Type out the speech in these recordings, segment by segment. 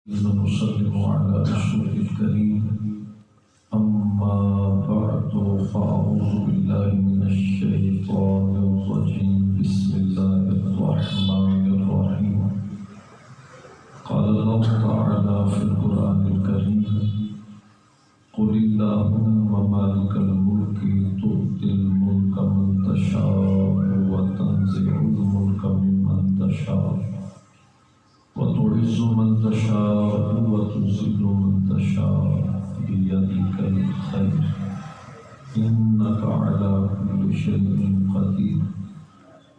ونسلم على رسوله الكريم أما بعد فأعوذ بالله من الشيطان الرجيم بسم الله الرحمن الرحيم قال الله تعالى في القرآن الكريم قل اللهم مالك الملك تؤتي الملك من تشاء وتنزع الملك ممن تشاء وتعز من تشاء وتذل من تشاء بيدك الخير إنك على كل شيء قدير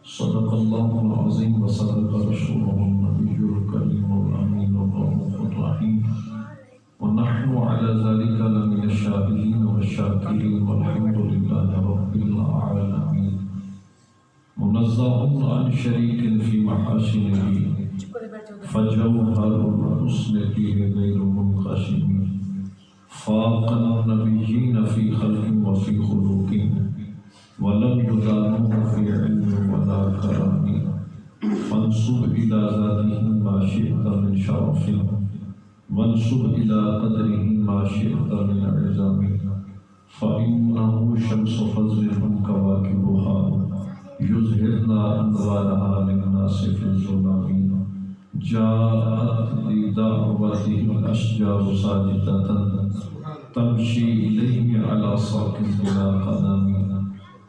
صدق الله العظيم وصدق رسوله النبي الكريم الأمين الرؤوف الرحيم ونحن على ذلك لمن الشاهدين والشاكرين والحمد لله رب العالمين منزه عن شريك في محاسنه فجوهر الحسن فيه غير منقسم فاق النبيين في خلق وفي خلق ولم يدانوه في علم ولا كرم فانسب إلى ذاته ما شئت من شرف وانسب إلى قدره ما شئت من عظام فإنه شمس فضلهم كواكبها يظهرن أنوارها للناس في الظلام جاءت لدعوته الأشجار ساجدة تمشي إليه على ساق بلا قدم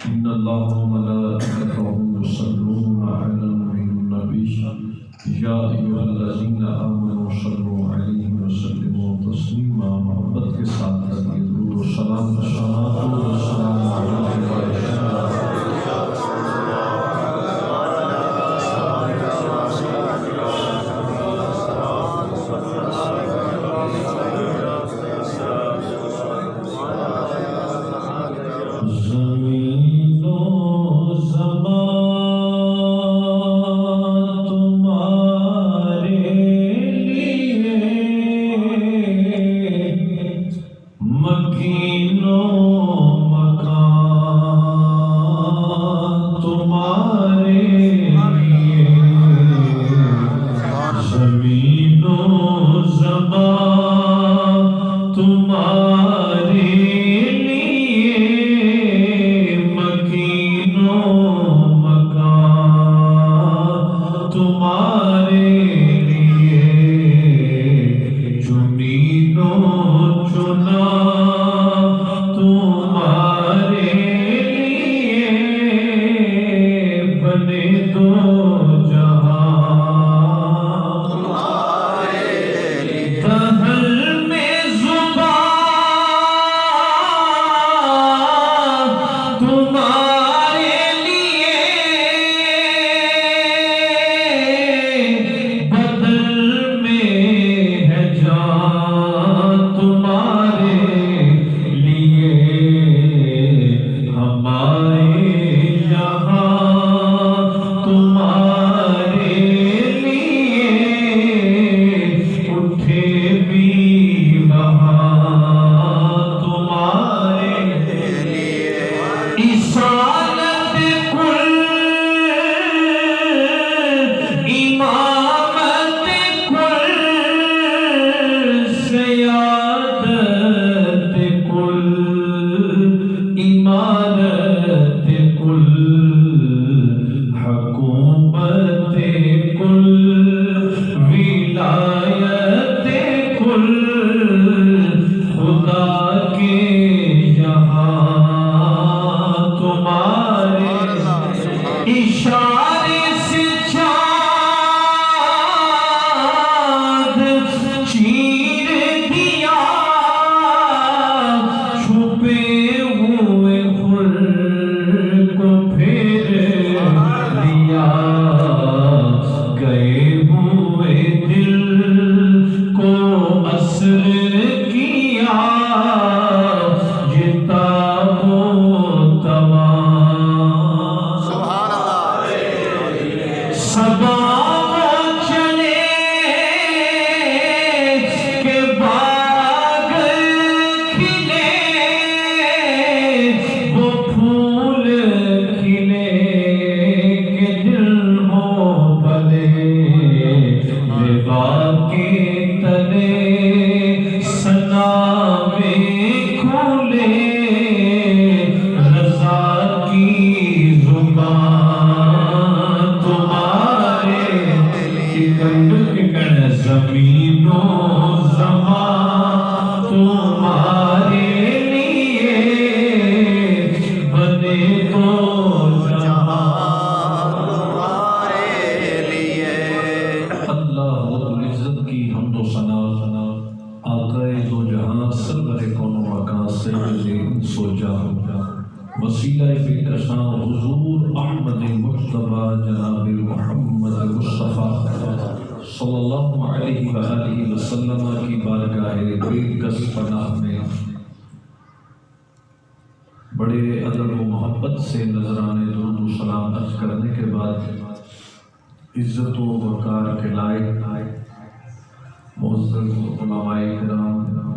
إن الله وملائكته يصلون على النبي يا أيها الذين آمنوا صلوا عليه وسلموا تسليما محبت کے ساتھ درود و سلام والسلام تمہارے لیے زمین و زمان تمہارے لیے بنے تو جہاں تمہارے لیے۔ اللہ رب العزت کی حمد و ثنا آقائے دو جہاں سرور کون و مکان سید انس و جان وسیلہ بے کساں حضور احمد مجتبی جناب محمد مصطفیٰ صلی اللہ علیہ وآلہ وسلم کی بارگاہ بے کس پناہ میں بڑے ادب و محبت سے نذران درود و سلام عرض کرنے کے بعد عزت و وقار کے لائق معزز علماء کرام،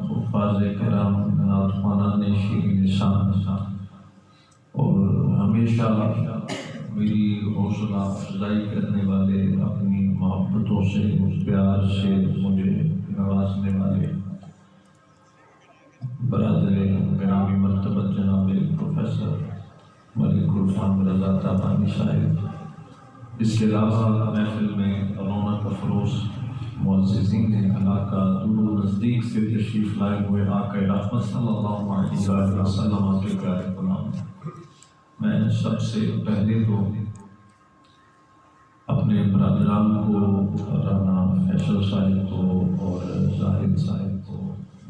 حفاظ کرام، نعتخوانان شیرین شان اور ہمیشہ میری حوصلہ افزائی کرنے والے، اپنی محبتوں سے، اس پیار سے مجھے نوازنے والے برادر گرامی مرتبت جناب پروفیسر ملک الفام رضا تابانی صاحب، اس کے علاوہ محفل میں رونق افروز معززین علاقہ دور و نزدیک سے تشریف لائے ہوئے آقا رحمت صلی اللہ علیہ وسلم کے پیارے غلام، میں سب سے پہلے تو اپنے برادران کو، رانا فیصل صاحب کو اور زاہد صاحب کو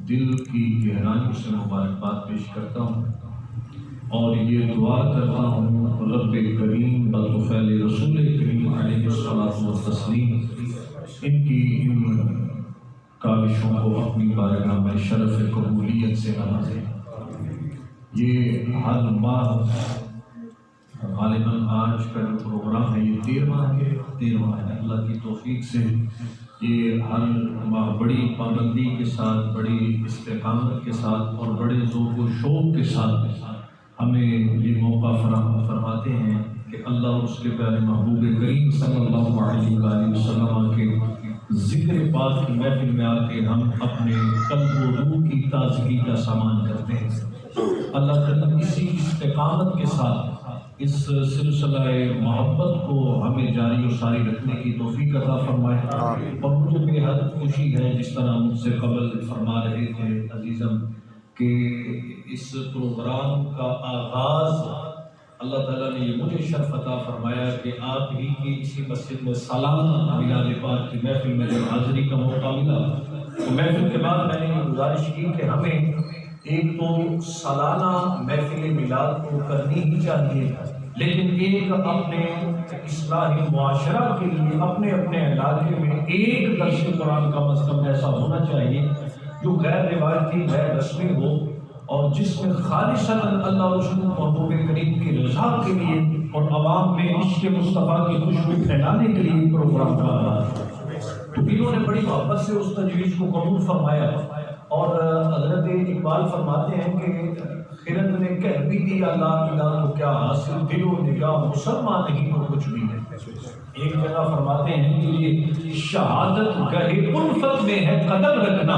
دل کی گہرائیوں سے مبارکباد پیش کرتا ہوں اور یہ دعا کرتا ہوں رب کریم بطفیل رسول کریم علیہ الصلوۃ والتسلیم ان کی ان کاوشوں کو اپنی بارگاہ میں شرف قبولیت سے نوازے۔ یہ ہر ماہ غالباً آج کا جو پروگرام ہے یہ 13واں ہے اللہ کی توفیق سے یہ ہر ماہ بڑی پابندی کے ساتھ، بڑی استقامت کے ساتھ اور بڑے ذوق و شوق کے ساتھ ہمیں یہ موقع فراہم فرماتے ہیں کہ اللہ اور اس کے پیارے محبوب کریم صلی اللہ علیہ وآلہ وسلم کے ذکر پاک کی محفل میں آ کے ہم اپنے قلب و روح کی تازگی کا سامان کرتے ہیں۔ اللہ تعالیٰ اسی استقامت کے ساتھ اس سلسلہ محبت کو ہمیں جاری و ساری رکھنے کی توفیق عطا فرمائے۔ اور مجھے بے حد خوشی ہے، جس طرح مجھ سے قبل فرما رہے تھے عزیزم، کہ اس پروگرام کا آغاز اللہ تعالیٰ نے یہ مجھے شرف عطا فرمایا کہ آپ ہی کی اسی مسجد میں سالانہ میلاد پاک کی محفل میں جب حاضری کا موقع ملا تو محفل کے بعد میں نے یہ گزارش کی کہ ہمیں ایک تو سالانہ محفل میلاد کو کرنی ہی چاہیے، لیکن ایک اپنے اصلاح معاشرہ کے لیے اپنے اپنے علاقے میں ایک درس قرآن کا مضمون ایسا ہونا چاہیے جو غیر روایتی، غیر رسمی ہو اور جس میں خالصتاً اللہ اور رسول محبوب کریم کی رضا کے لیے اور عوام میں عشق مصطفیٰ کی خوشبو پھیلانے کے لیے پروگرام کرنا ہے۔ تو انہوں نے بڑی محبت سے اس تجویز کو قبول فرمایا اور حضرت اقبال فرماتے ہیں کہ خرد نے کہہ بھی دیا لا الہ تو کیا حاصل، دل و نگاہ مسلمان نہیں تو کچھ بھی ہے۔ ایک جگہ فرماتے ہیں کہ یہ شہادت گہے الفت میں ہے قدم رکھنا،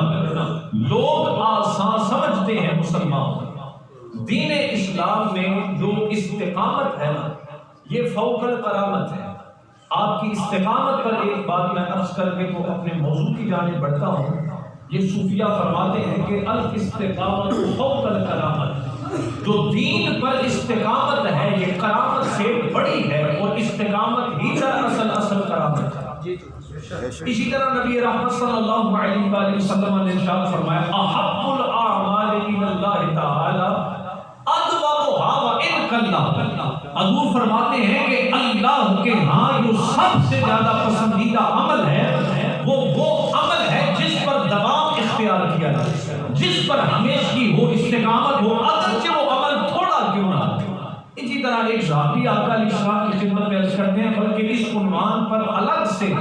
لوگ آسان سمجھتے ہیں مسلمان۔ دین اسلام میں جو استقامت ہے نا یہ فوق الکرامت ہے۔ آپ کی استقامت پر ایک بات میں عرض کر کے تو اپنے موضوع کی جانب بڑھتا ہوں۔ یہ صوفیہ فرماتے ہیں کہ الاستقامت فوق الکرامت، جو دین پر استقامت ہے یہ کرامت سے بڑی ہے اور استقامت ہی دراصل اصل کرامت ہے۔ اسی طرح نبی رحمت صلی اللہ علیہ وآلہ وسلم نے ارشاد فرمایا احب الاعمال الی اللہ تعالی ادومها وان قل۔ حضور فرماتے ہیں کہ اللہ کے ہاں جو سب سے زیادہ پسندیدہ عمل ہے وہ عمل ہے جس پر دوام اختیار کیا جائے، جس پر ہمیشگی ہو، استقامت ہو، اگرچہ وہ عمل تھوڑا کیوں نہ ہو۔ اسی طرح ایک صحابی آقا علیہ السلام کی خدمت میں عرض کرتے ہیں، بلکہ اس عنوان پر الگ سے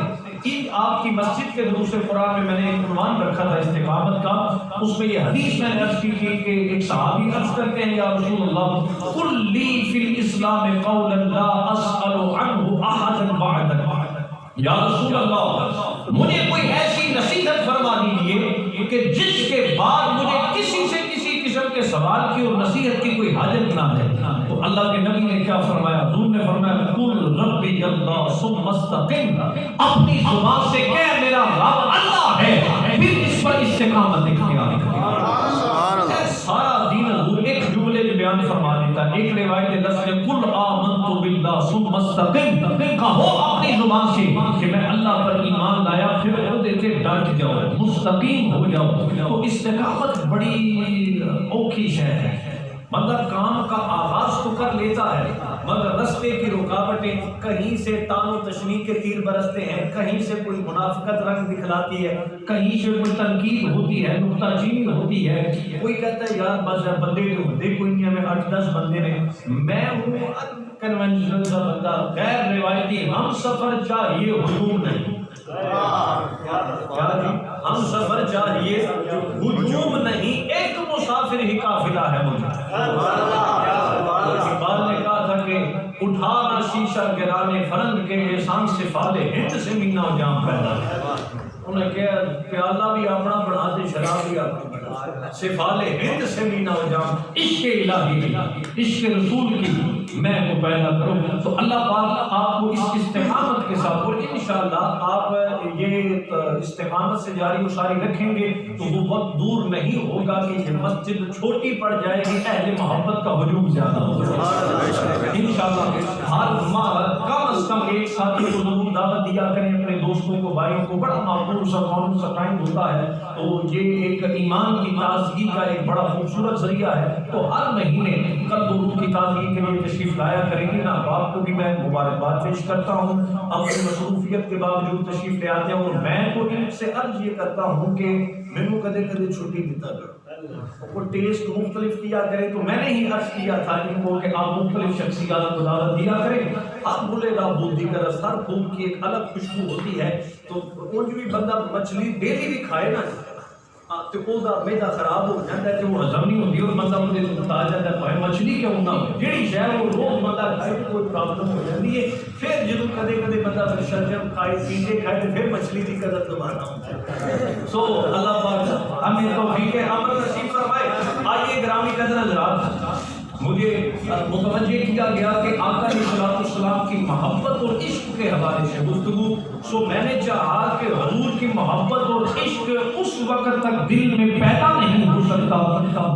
آپ کی مسجد کے دروس قرآن میں میں نے ایک عنوان رکھا تھا استقامت کا، اس میں یہ حدیث میں نے عرض کی تھی کہ ایک صحابی عرض کرتے ہیں یا رسول اللہ قل لی فی الاسلام قولا لا اسأل عنہ احدا بعدک، یا رسول اللہ مجھے کوئی ایسی نصیحت فرما دیجئے کہ جس کے بعد مجھے کسی سے کسی قسم کے سوال کی اور نصیحت کی کوئی حاجت نہ ہے۔ تو اللہ کے نبی نے کیا فرمایا؟ حضور نے فرمایا قل ربی اللہ ثم استقم، اپنی زبان سے کہہ میرا رب اللہ ہے، پھر اس پر استقامت اختیار کر۔ سارا دین حضور ایک جملے میں بیان فرما دیتا ہے۔ ایک روایت ہے لفظ قل آمنت باللہ ثم استقم، کہو اپنی زبان سے کہ میں اللہ پر ایمان لایا، پھر خود سے ڈٹ جاؤ، مستقیم ہو جاؤ۔ تو استقامت بڑی اوکھی شے ہے۔ بندہ کام کا آغاز تو کر لیتا ہے مگر رستے کی رکاوٹیں، کہیں سے تان و تشنیع کے تیر برستے ہیں، کہیں سے کوئی منافقت رنگ دکھلاتی ہے، کہیں سے کوئی تنقید ہوتی ہے، نکتہ چینی ہوتی ہے۔ کوئی کہتا ہے یار بس بندے تو ہوتے کوئی نہیں، ہمیں 8-10 بندے نے، میں ہوں کنونشنل کا بندہ، غیر روایتی، ہم سفر چاہیے ہجوم نہیں، ہم سفر چاہیے ہجوم نہیں، ایک مسافر ہی قافلہ ہے مجھے۔ اقبال نے کہا تھا کہ اٹھانا شیشہ گرانے فرنگ کے احسان سے فالے ہند سے مینا و جام پیدا ہے۔ انہوں نے کہا پیالہ بھی اپنا بنا دے، شراب بھی اپنا بنا، سفال ہند سے مینا و جام، عشق الہی کی، عشق رسول کی میں کو پیدا کروں۔ تو اللہ پاک آپ کو اس استقامت کے ساتھ، اور انشاءاللہ آپ یہ استقامت سے جاری و ساری رکھیں گے تو وہ وقت دور نہیں ہوگا کہ یہ مسجد چھوٹی پڑ جائے گی، اہل محبت کا ہجوم زیادہ ہوگا انشاءاللہ۔ ہر ماہ کم از کم ایک ساتھی کو ضرور دعوت دیا کریں، اپنے دوستوں کو، بھائیوں کو، بڑا معقول سا کون سا ٹائم ہوتا ہے، تو یہ ایک ایمان کی تازگی کا ایک بڑا خوبصورت ذریعہ ہے۔ تو ہر مہینے قلب و روح کی تازگی کے لیے تشریف لایا کریں گے نا، آپ کو بھی میں مبارکباد پیش کرتا ہوں، اپنی مصروفیت کے باوجود تشریف لے آتے ہیں، اور میں تو ان سے عرض یہ کرتا ہوں کہ مینوں کدے کدے چھٹی دیتا کرو، وہ ٹیسٹ مختلف کیا کریں۔ تو میں نے ہی عرض کیا تھا ان کو کہ آپ مختلف شخصیات کو دعوت دیا کریں، ہر بھولے گا بودی کا رس، ہر پھول کی ایک الگ خوشبو ہوتی ہے۔ تو کچھ بھی بندہ مچھلی ڈیلی بھی کھائے نا تو وہ میدا خراب ہو جاتا ہے، کہ وہ ہضم نہیں ہوتی، اور بندہ مجھے بتا جاتا ہے بھائی مچھلی کیوں نہ ہو، جہی شے وہ روز بندہ کھائے تو کوئی پرابلم ہو جاتی ہے۔ پھر جدوں کدے کدے بندہ پھر شلجم کھائے، پیزے کھائے تو پھر مچھلی کی قدر دوبارہ ہوتی ہے۔ سو اللہ پاک ہمیں توفیق عمل نصیب فرمائے۔ آئیے گرامی قدر حضرات، مجھے متوجہ کیا گیا کہ آقا علیہ الصلوۃ والسلام کی محبت اور عشق کے حوالے سے گفتگو، سو میں نے چاہا کہ حضور کی محبت اور عشق اس وقت تک دل میں پیدا نہیں ہو سکتا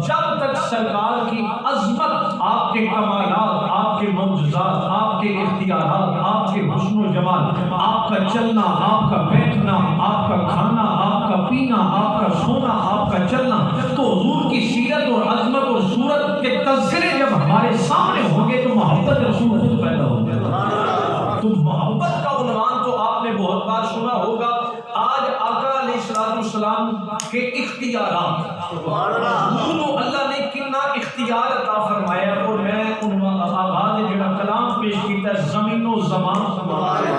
جب تک سرکار کی عظمت، آپ کے کمالات، آپ کے معجزات، آپ کے اختیارات، آپ کے حسن و جمال، آپ کا چلنا، آپ کا بیٹھنا، آپ کا کھانا، آپ کا پینا، آپ کا سونا، آپ کا چلنا، تو حضور کی سیرت اور عظمت اور صورت کے تذکرے جب ہمارے سامنے ہوں گے تو محبت رسول خود پیدا ہو جائے گا۔ تو محبت کا عنوان تو آپ نے بہت بار سنا ہوگا۔ آج آقا علیہ الصلوۃ والسلام کے اختیارات، اللہ نے کتنا اختیار عطا فرمایا، اور میں آغاز جڑا کلام پیش کیتا ہے زمین و زمان،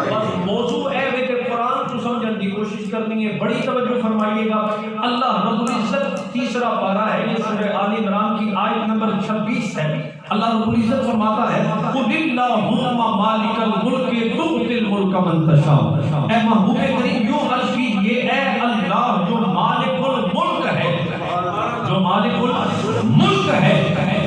بس موضوع ہے کہ قرآن کو سمجھنے کی کوشش کرنی ہے۔ بڑی توجہ فرمائیے گا، اللہ رب العزت تیسرا پارہ ہے، یہ سورہ آل عمران کی آیت نمبر 26 ہے۔ اللہ رب العزت فرماتا ہے قُلِ اللَّهُمَّ مَالِكَ الْمُلْكِ تُؤْتِي الْمُلْكَ مَن تَشَاءُ، اے محبوب کریم یوں عرض کیجئے اے اللہ جو مالک الملک ہے، جو مالک الملک ہے،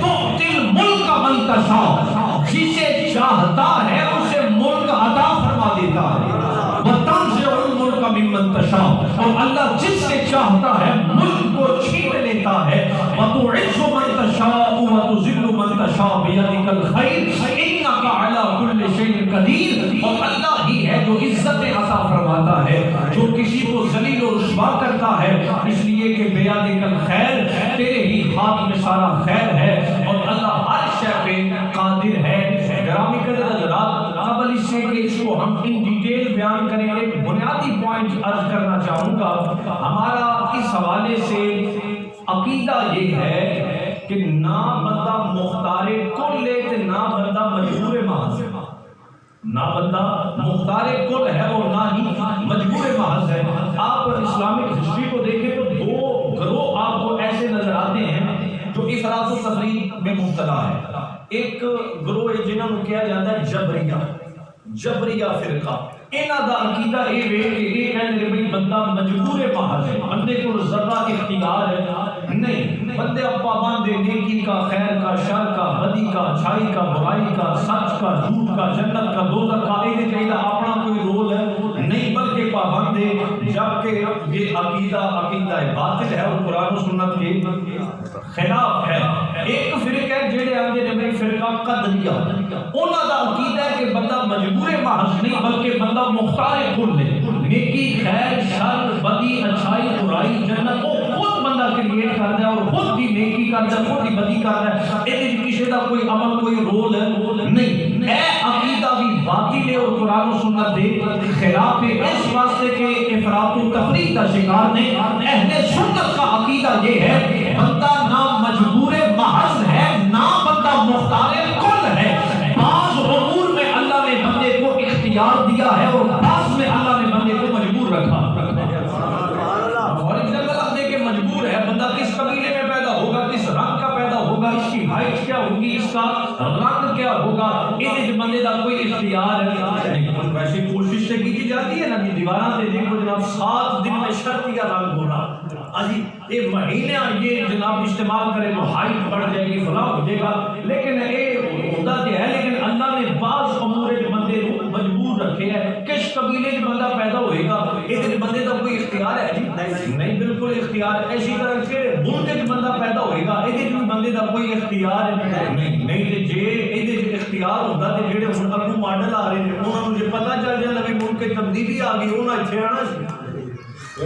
تُؤْتِي الْمُلْكَ مَن تَشَاءُ، جسے چاہتا ہے اسے ملک عطا فرما دیتا ہے، وَتَنزِعُ الْمُلْكَ مِمَّن تَشَاءُ، اور اللہ جس سے چاہتا ہے ملک کو چھین لیتا ہے، وَتُعِزُّ مَن تَشَاءُ وَتُذِلُّ مَن تَشَاءُ بِيَدِكَ الْخَيْرُ إِنَّكَ عَلَى كُلِّ شَيْءٍ قَدِيرٌ، اور اللہ ہی ہے جو عزت عطا فرماتا ہے، جو کسی کو ذلیل و رسوا کرتا ہے، اس لیے کہ بِيَدِكَ الْخَيْرُ، تیرے ہی ہاتھ میں سارا خیر ہے، اور اللہ ہر شے پہ قادر ہے۔ گرامی قدر حضرات، قبل اس سے کہ اس کو ہم ان ڈیٹیل بیان کریں، ایک بنیادی پوائنٹ عرض کرنا چاہوں گا۔ ہمارا اس حوالے سے عقیدہ یہ ہے کہ نہ بندہ مختار کل ہے کہ نہ بندہ مجبور محض ہے، نہ بندہ مختار کل ہے اور نہ ہی مجبور محض ہے۔ آپ اسلامک ہسٹری کو دیکھیں تو دو گروہ آپ کو ایسے نظر آتے ہیں جو افراط و تفریط میں مبتلا ہے۔ ایک گروہ ہے جنہوں کو کیا جاتا ہے جبریہ فرقہ، انہاں دا عقیدہ اے وے کہ یہ کہندے بھئی بندہ مجبور محض ہے، بندے کو ذرہ اختیار ہے نہیں، بندے پابند ہے نیکی کا، خیر کا، شر کا، بدی کا، اچھائی کا، برائی کا، سچ کا، جھوٹ کا، جنت کا، دوزخ کا، یہ چاہیے اپنا کوئی رول ہے نہیں، بلکہ پابند ہے، جبکہ یہ عقیدہ باطل ہے اور قرآن و سنت کے خلاف ہے۔ ایک فرقہ ہے جڑے آندے نے فرقہ قدریہ، انہاں دا عقیدہ ہے کہ بندہ مجبور محض نہیں بلکہ بندہ مختار کل ہے، نیکی، خیر، شر، بدی، اچھائی، برائی، جنت وہ خود بندہ کریٹ کرتا ہے اور خود ہی نیکی کرتا ہے، خود ہی بدی کرتا ہے، یہ کسی کا کوئی عمل کوئی رول نہیں۔ اے عقیدہ بھی باطل ہے اور قرآن و سنت کے خلاف ہے، اس واسطے کہ افراط و تفریط کا شکار نہیں۔ اہل سنت کا عقیدہ یہ ہے بندہ نہ مجبور محض ہے نہ بندہ مختار کل ہے، بعض امور میں اللہ نے بندے کو اختیار دیا ہے اور بعض میں اللہ نے بندے کو مجبور رکھا۔ فار ایگزامپل آپ دیکھیں مجبور ہے بندہ کس قبیلے میں پیدا ہوگا، کس رنگ کا پیدا ہوگا، اس کی ہائٹ کیا ہوگی، اس کا رنگ کیا ہوگا، یہ بندے کا کوئی اختیار نہیں۔ ویسے کوشش سے کی جاتی ہے نا کہ دیواراں سے دیکھو جناب 7 دن میں شرطیہ رنگ ہونا، اجی یہ مہینے یہ جناب استعمال کرے تو ہائٹ بڑھ جائے گی، فلاں ہو جائے گا، لیکن یہ ہوتا تو ہے، لیکن اللہ نے بعض امور بندے کو مجبور رکھے ہے۔ کس قبیلے میں بندہ پیدا ہوئے گا یہ بندے کا کوئی اختیار ہے نہیں، بالکل اختیار۔ ایسی طرح سے ملک میں بندہ پیدا ہوئے گا یہ بندے کا کوئی اختیار نہیں، جی یہ اختیار ہوتا تو جہے ہوں اگوں ماڈل آ رہے ہیں انہوں نے پتا چل جاتا بھی ملک تبدیلی آ گئی، انہیں اتنے آنا سی،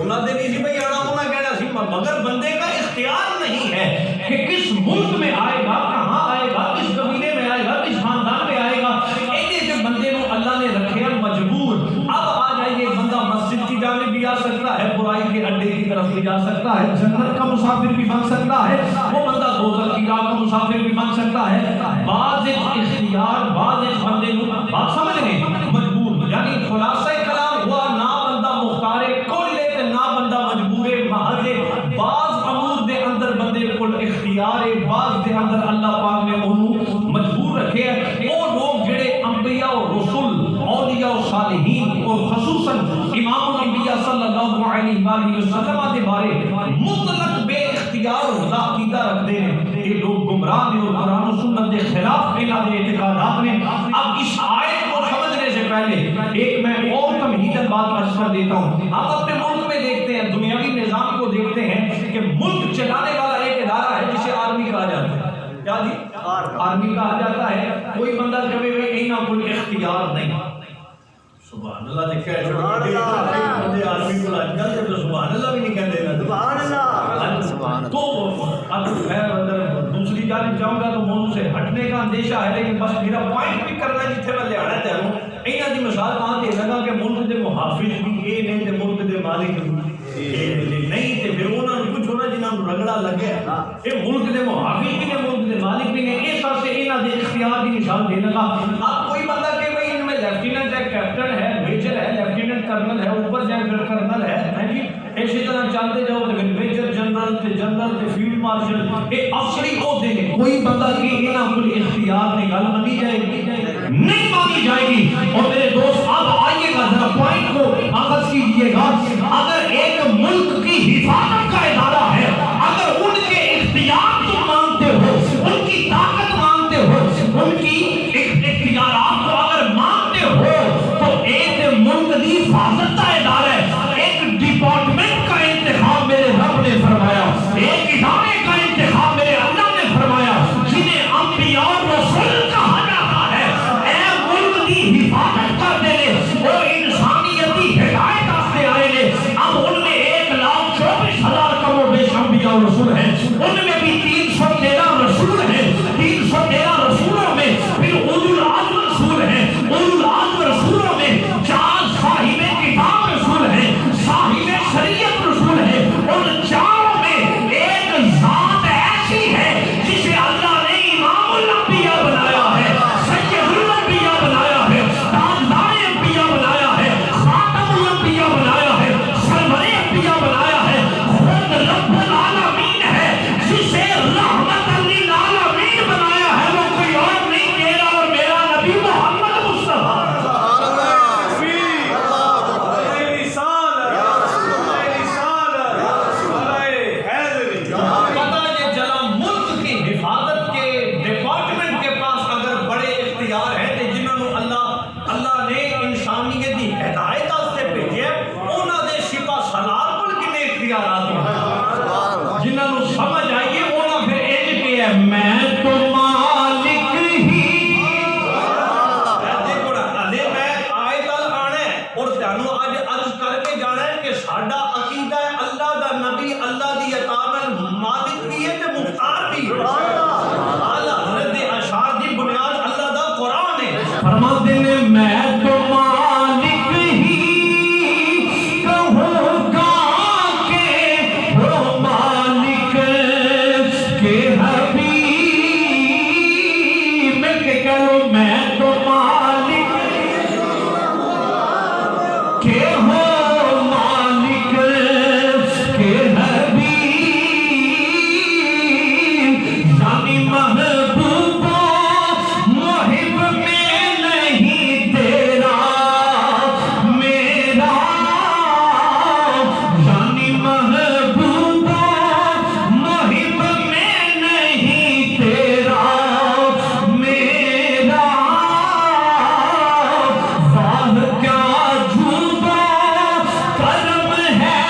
انہوں نے نہیں سی بھائی آنا، انہیں کہنا سی، مگر بندے کا اختیار نہیں ہے کہ کس ملک میں آئے گا، کہاں آئے گا، کس قبیلے میں آئے گا، کس خاندان میں آئے گا، ایسے بندے کو اللہ نے رکھے مجبور۔ اب آ جائیے بندہ مسجد کی جانب بھی آ سکتا ہے، برائی کے اڈے کی طرف بھی جا سکتا ہے، جنت کا مسافر بھی بن سکتا ہے، وہ بندہ دوزخ کی راہ کا مسافر بھی بن سکتا ہے۔ بعض اختیار بعض بندے کو بات سمجھ گئے مجبور، یعنی خلاصہ کلام ہوا نہ بندہ مختار کل ہے نہ بندہ مجبور محض ہے، بعض امور دے اندر بندے کو اختیار ہے، بعض دے اندر اللہ پاک نے انہوں مجبور رکھے ہیں۔ وہ لوگ جڑے انبیاء اور رسول، اولیاء اور صالحین اور خصوصاً امام الانبیاء صلی اللہ علیہ وآلہ وسلم کے بارے مطلق بے اختیار ہوتا عقیدہ رکھتے ہیں، یہ لوگ گمراہ ہیں اور قرآن و سنت کے خلاف انہاں دے اعتقادات نے۔ اب اس آیت کو سمجھنے سے پہلے ایک میں اور تمہیداً بات عرض کر دیتا ہوں۔ آپ اپنے ملک میں دیکھتے ہیں، دنیاوی نظام کو دیکھتے ہیں کہ ملک چلانے والا ایک ادارہ ہے جسے آرمی کہا جاتا ہے، کیا جی آرمی کہا جاتا ہے۔ کوئی بندہ کبھی بھی انہاں کوئی اختیار نہیں، سبحان اللہ دیکھا ہے آرمی کو آج کل تو سبحان اللہ بھی نہیں کہتے گا، سبحان اللہ۔ تو اب میں اگر دوسری جانب جاؤں گا تو موضوع سے ہٹنے کا اندیشہ ہے، لیکن بس میرا پوائنٹ بھی کرنا ہے جتنے میں لیا ہے ہوں انہاں دی مثال کہاں دے لگا کہ ملک دے محافظ بھی یہ نہیں تے ملک دے مالک بھی نہیں تے پھر انہاں نوں کچھ ہونا جنہاں نوں رگڑا لگیا یہ ملک دے محافظ بھی نے ملک دے مالک بھی نے، اس طرح سے انہاں دے اختیار کی مثال دے لگا۔ اب کوئی بندہ کہ بھائی ان میں لیفٹیننٹ ہے، کیپٹن ہے، میجر ہے، لیفٹیننٹ کرنل ہے، اوپر جائے پھر کرنل ہے جی، اسی طرح چلتے جاؤ تو میجر جنرل تے جنرل تے فیلڈ مارشل، یہ افسری عہدے نے۔ کوئی بندہ کہ انہاں کوئی اختیار نہیں، گل مانی جائے گی نہیں مانی جائے گی۔ اور میرے دوست اب آئیے گا ذرا پوائنٹ کو اخذ کیجئے گا، اگر ایک ملک کی حفاظت کا ادارہ ہے، اگر ان کے اختیار کو مانتے ہو، ان کی طاقت مانتے ہو، ان کی اختیارات کو اگر مانتے ہو تو ایک ملک کی حفاظت کا ادارہ ہے، ایک ڈپارٹمنٹ کا انتخاب میرے رب نے فرمایا، ایک ادارے کا انتخاب میرے اللہ نے فرمایا جنہیں انبیاء اور رسول کہا جاتا ہے۔ اے ملک کی حفاظت کرتے ہیں وہ انسانیتی ہدایت آستے آئے نے، اب ان میں 1,24,000 عطا نال مالک بھی ہے تے مختار بھی ہے. اعلی حضرت دے اشعار دی بنیاد اللہ دا قرآن ہے. فرماتے نے میں تو مالک ہی کہوں گا کہ وہ مالک کے حبیب. مل کے کہہ لو میں تو مالک کے ہو مالک کے حبیب. یعنی محبوب محب میں نہیں تیرا میرا. یعنی محبوب محب میں نہیں تیرا میرا. واہ کیا جھوٹا کرم ہے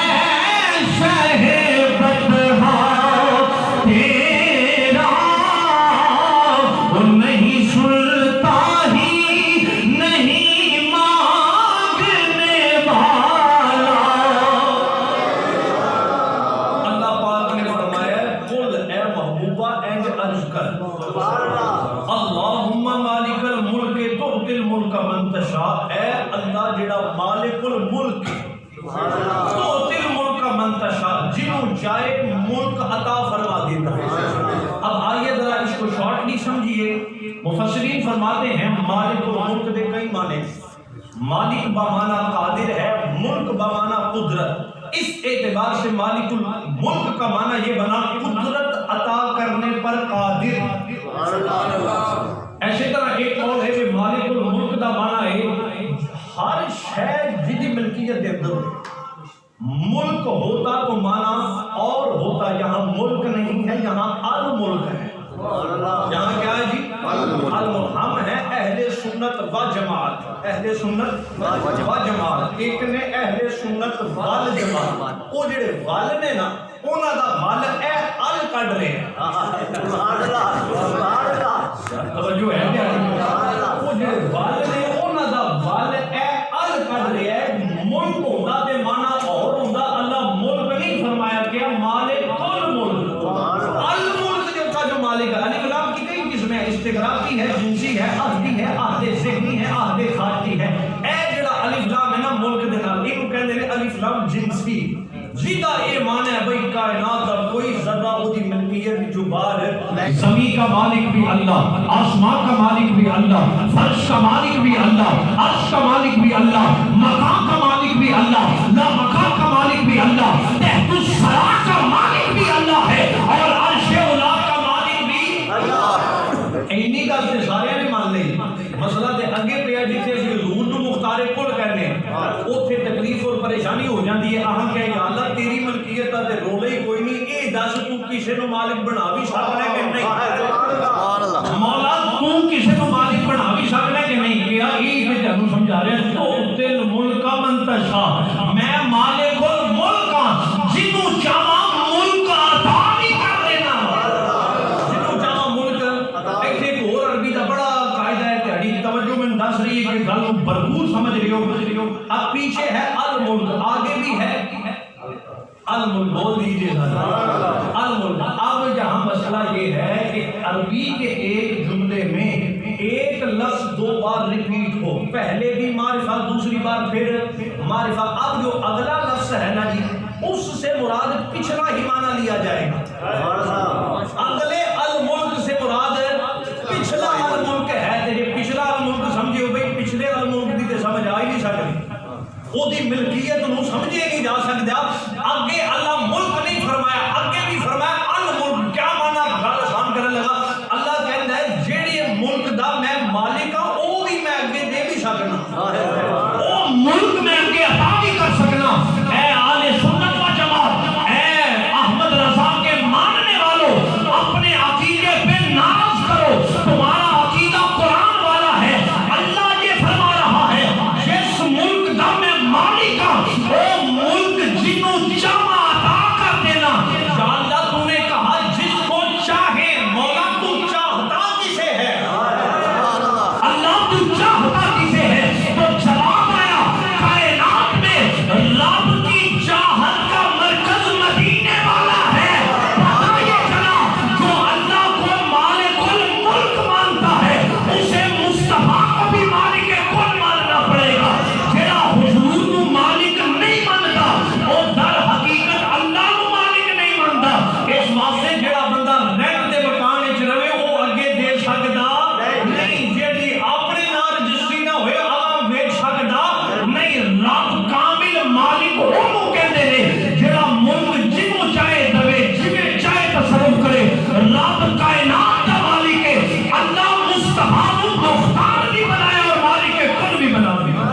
شہ بطحا تیرا. وہ نہیں سنتا ہی نہیں مانگنے والا. اللہ پاک نے فرمایا قل اے محبوبہ انج عرض کر اللہم مالک الملک تؤتی الملک من تشاء. اے اللہ جڑا مالک الملک تؤتی الملک من تشاء جنوں چاہے ملک عطا فرما دیتا ہے. اب آئیے ذرا اس کو شارٹلی سمجھیے. مفسرین فرماتے ہیں مالک الملک دے کئی معنی. مالک بمانا قادر ہے, ملک بمانا قدرت. اس اعتبار سے مالک الملک کا معنی یہ بنا قدرت عطا کرنے پر قادر. ایسے طرح ایک قول ہے کہ مالک الملک کا معنی ہے ہر شے جدی ملکیت دے اندر ملک ہوتا تو معنی اور ہوتا. یہاں ملک نہیں ہے, یہاں الملک ہے. یہاں کیا ہے جی الملک. ہم ہیں اہل سنت و جماعت. اہل سنت و جماعت. ایک نے اہل سنت وال جماعت. وہ جڑے وال نے نا انہاں دا وال اے ال کڈ رہے ہیں. توجہ ہے کیا؟ وہ جڑے وال نے انہاں دا وال اے ال کڈ رہے ہیں. ملک ہوندا تے معنی اور ہوندا. اللہ ملک نہیں فرمایا کہ مالک الملک. الملک جو مالک ہے. الف لام کی کئی قسمیں ہیں. استغراقی ہے, جنسی ہے, عہدی ہے, عہد ذہنی ہے, عہد خارجی ہے. اے جڑا الف لام ہے نا ملک دے نال اینو کہندے نے الف لام جنسی. جیدہ یہ معنی ہے بھئی کائنات کا کوئی ذرہ وہ دی ملکیت جو باہر ہے. زمین کا مالک بھی اللہ, آسمان کا مالک بھی اللہ, فرش کا مالک بھی اللہ, عرش کا مالک بھی اللہ, مکان کا مالک بھی اللہ, لا مکان کا مالک بھی اللہ, تحت الثری کا مالک بھی اللہ ہے, اور عرش اولا کا مالک بھی اللہ. اینی گل تے سارے نے مان لئی. مسئلہ تے اگے پیا جتھے اسی حضور نو مختار کل کہنے اوتھے تکلیف اور پریشانی ہو جاندی ہے. آہاں کہ یا اللہ تیری ملکیت دا تے رولے ہی کوئی نہیں. اے دس تو کسے نو مالک بنا بھی سکدا ہے کہ نہیں؟ سبحان اللہ. مولا تو کسے نو مالک بنا بھی سکدا ہے کہ نہیں؟ کیا یہ تے تانوں سمجھا رہا ہے تو تل ملک من تشاء. میں مالک الملک ہاں, جنوں چاہاں ملک عطا بھی کر دینا. جنوں چاہاں ملک. ایتھے ایک اور عربی دا بڑا قاعدہ ہے تہاڈی توجہ میں دس رہی ہے کہ گل نو بھرپور سمجھ رہی ہو. اب پیچھے ہے الملک, آگے بھی ہے الملک. بول دیجیے الملک. اب یہاں مسئلہ یہ ہے کہ عربی کے ایک جملے میں ایک لفظ دو بار ریپیٹ ہو, پہلے بھی معرفہ دوسری بار پھر معرفہ. اب جو اگلا لفظ ہے نا جی اس سے مراد پچھلا ہی معنی لیا جائے گا. اگلے الملک سے مراد پچھلا الملک ہے. تیرے پچھلا الملک سمجھے ہو بھئی, پچھلے الملک دی تے سمجھ آ ہی نہیں سکتی. وہ دی ملکیت نو سمجھے نہیں جا سکتا. آگے اللہ ملک نہیں فرمایا, آگے بھی فرمایا الملک. کیا معنی گل آسان کرنے لگا. اللہ کہندا ہے جیڑی ملک دا میں مالک ہاں او بھی میں اگے دے بھی سکنا, او ملک میں اگے عطا بھی کر سکنا. اے اہل سنت و جماعت, اے احمد رضا کے ماننے والوں, اپنے عقیدے پہ ناز کرو. تمہارا عقیدہ قرآن والا ہے. اللہ یہ فرما رہا ہے جس ملک دا میں مالک ہاں او ملک جنوں چاہاں واسطے جڑا بندہ رینٹ دے مکان وچ رہے وہ اگے دے سکدا نہیں، جیڑی اپنے نال رجسٹری نہ ہوئے عوام ویچ سکدا نہیں۔ رب کامل مالک وہ کہندے نے جڑا ملک جنوں چاہے دے جویں چاہے تصرف کرے۔ رب کائنات دا مالک ہے، اللہ مصطفی مختار بھی بنایا اور مالک کل بھی بنا دیا۔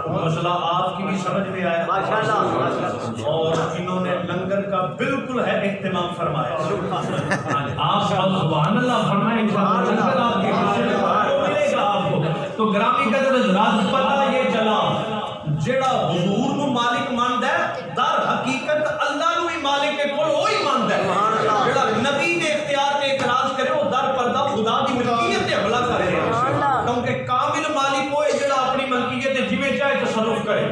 مسئلہ آپ کی بھی سمجھ میں آیا اور انہوں نے لنگر کا بالکل ہے اہتمام فرمایا۔ آپ سبحان اللہ فرمائیں لنگر آپ کے ملے گا آپ کو۔ تو گرامی قدر حضرات پتہ یہ چلا جڑا حضور نو مالک ماندا ہے در حقیقت اللہ نو ہی مالک کے کول وہی ماندا ہے۔ جڑا نبی دے اختیار تے اعتراض کرے وہ در پردہ خدا دی ملکیت تے حملہ کر رہے ہیں، کیونکہ کامل مالک وہ ہے جڑا اپنی ملکیت جویں چاہے تصرف کرے۔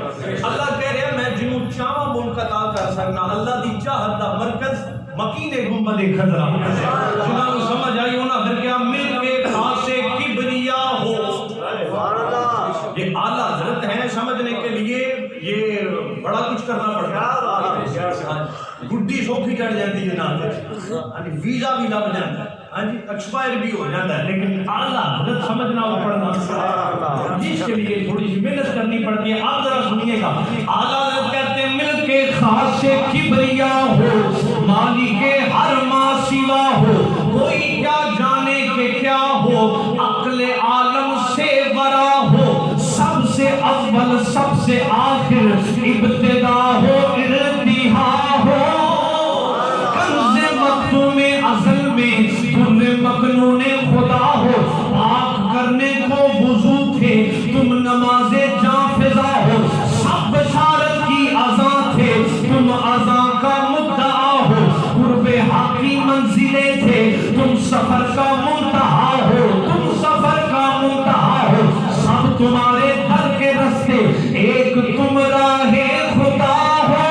اللہ کہہ رہا ہے میں جنوں چاہواں ملک عطا کر سکنا۔ اللہ دی چاہت دا مرکز مکین گنبد خضرا، جنہاں نوں سمجھ آئی انہاں پھر کیا مل کے خاصے کبریا ہو۔ یہ اعلیٰ حضرت ہیں، سمجھنے کے لیے یہ بڑا کچھ کرنا پڑتا ہے۔ گڈی سوکھی چڑھ جاتی ہے نا، ویزا بھی لگ جاتا ہے، ہاں جی ایکسپائر بھی ہو جاتا ہے، لیکن اعلیٰ حضرت سمجھنا اور پڑھنا جس کے لیے تھوڑی سی محنت کرنی پڑتی ہے۔ آپ ذرا سنیے گا، اعلیٰ حضرت کہتے ہیں مل کے خاص سے کبریا ہو، مالک ہر ما سوا ہو، کوئی کیا جانے کہ کیا ہو، عقل عالم سے ورا ہو، سب سے اول سب سے آخر ابتدا ہو ارتہا ہو، کنز مکتوم ازل میں تم مکنون خدا ہو، پاک کرنے کو وضو تھے تم نماز جاں فضا ہو، سب بشارت کی اذاں تھے تم اذاں کا مدعا ہو، قرب حق کی منزلیں تھے تم سفر کا منتہا ہو، تم سفر کا منتہا ہو، سب تمہارے در کے رستے ایک تم راہ خدا ہو،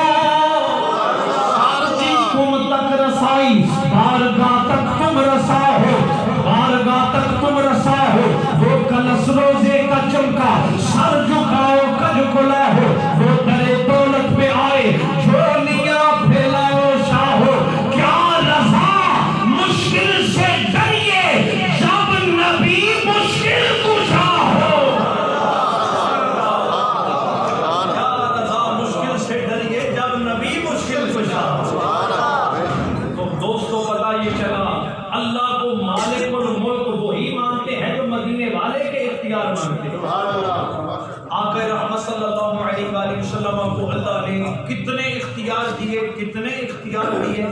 تم تک رسائی بارگاہ تک تم رسا ہو، بارگاہ تک تم رسا ہو، وہ کلس روزے کا چمکا سر جھکاؤ کج کھلا ہو، وہ در دولت پہ آئے جھولیاں پھیلاؤ شاہ ہو، کیا رضا مشکل سے ڈریے جب نبی مشکل کشا ہو، کیا رضا مشکل سے ڈریے جب نبی مشکل کشا ہو۔ تو دوستو پتہ یہ چلا اللہ کو مالک الملک وہی مانتے ہیں جو مدینے والے کے اختیار مانتے ہیں۔ آقا رحمت صلی اللہ علیہ وآلہ وسلم کو اللہ نے کتنے اختیار دیے، کتنے اختیار دیے،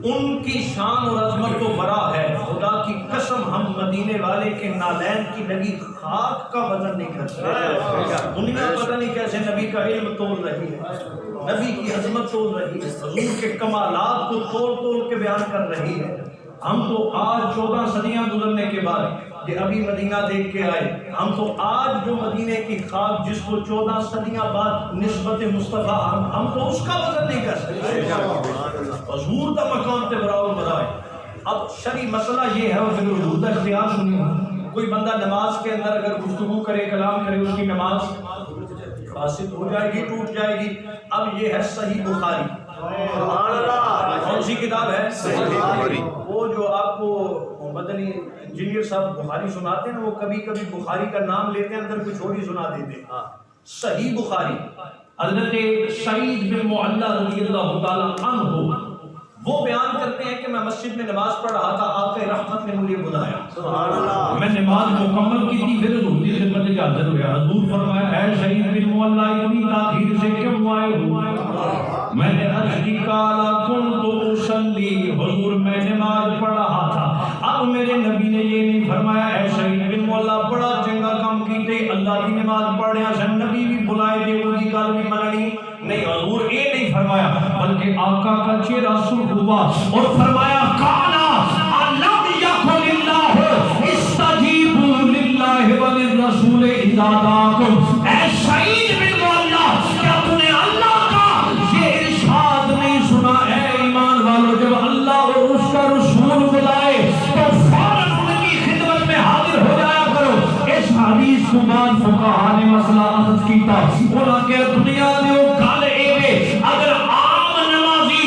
ان کی شان اور عظمت تو بڑا ہے۔ خدا کی قسم ہم مدینے والے کے نالین کی لگی خاک کا وزن نہیں کر سکتے۔ دنیا پتہ نہیں کیسے نبی کا علم تول رہی ہے، نبی کی عظمت تول رہی ہے، حضور کے کمالات کو تول تول کے بیان کر رہی ہے۔ ہم تو آج 14 صدیاں گزرنے کے بعد یہ ابھی مدینہ دیکھ کے آئے، ہم تو آج جو مدینے کی خاک جس کو 14 صدیاں بعد نسبت مصطفیٰ ہم تو اس کا وزن نہیں کر سکتے۔ حضور کا مقام تے برابر برائے۔ اب شرعی مسئلہ یہ ہے، اور پھر حضور کا اختیار سنیے، کوئی بندہ نماز کے اندر اگر گفتگو کرے کلام کرے اس کی نماز فاسد ہو جائے گی، ٹوٹ جائے گی۔ اب یہ ہے صحیح بخاری، کون سی کتاب ہے؟ صحیح بخاری۔ وہ جو آپ کو مدنی انجینئر صاحب بخاری سناتے ہیں وہ کبھی کبھی بخاری کا نام لیتے ہیں اندر کچھ اور ہی سنا دیتے ہیں۔ صحیح بخاری، حضرت سعید بن معلہ رضی اللہ تعالیٰ عنہ وہ بیان کرتے ہیں کہ میں مسجد میں نماز پڑھ رہا تھا، آقا رحمت نے مجھے بلایا، میں نماز مکمل کی تھی، پھر حضور کی خدمت میں حاضر ہوا۔ حضور فرمایا اے سعید بن معلہ اتنی تاخیر سے کیوں آئے ہو؟ میں نے عرض کی قال کنت اصلی، حضور میں نماز پڑھ رہا تھا۔ اب میرے نبی نے یہ نہیں فرمایا اے سعید بن معلہ بڑا چنگا کام کیتے، اللہ کی نماز پڑھ رہا سن، نبی بھی بلائے تھے، وہ کی گل بھی مننی نہیں، حضور یہ نہیں فرمایا، بلکہ آقا کا چہرہ سرخ ہوا اور فرمایا کانا علم یکن اللہ استجیبوا للہ وللرسول اذا دعاکم۔ اے سعید بن معلہ کیا تم نے اللہ کا یہ ارشاد نہیں سنا؟ اے ایمان والو جب اللہ اور اس کا رسول بعد فقہا نے مسئلہ اخذ کیتا انہاں کہ دنیا دے او گل اے اگر عام نمازی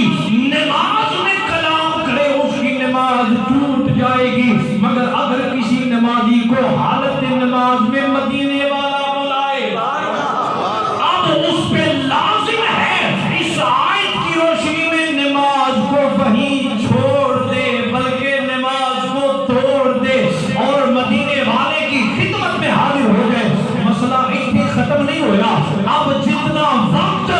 نماز میں کلام کرے اس کی نماز ٹوٹ جائے گی، مگر اگر کسی نمازی کو حالت نماز میں مدینے والا بلائے اب اس پہ لازم ہے اس آیت کی روشنی میں نماز کو وہیں چھوڑ دے بلکہ نماز کو توڑ دے اور مدینے والے کی خدمت میں حاضر ہو جائے۔ مسئلہ اتنی ختم نہیں ہویا، اب جتنا وقت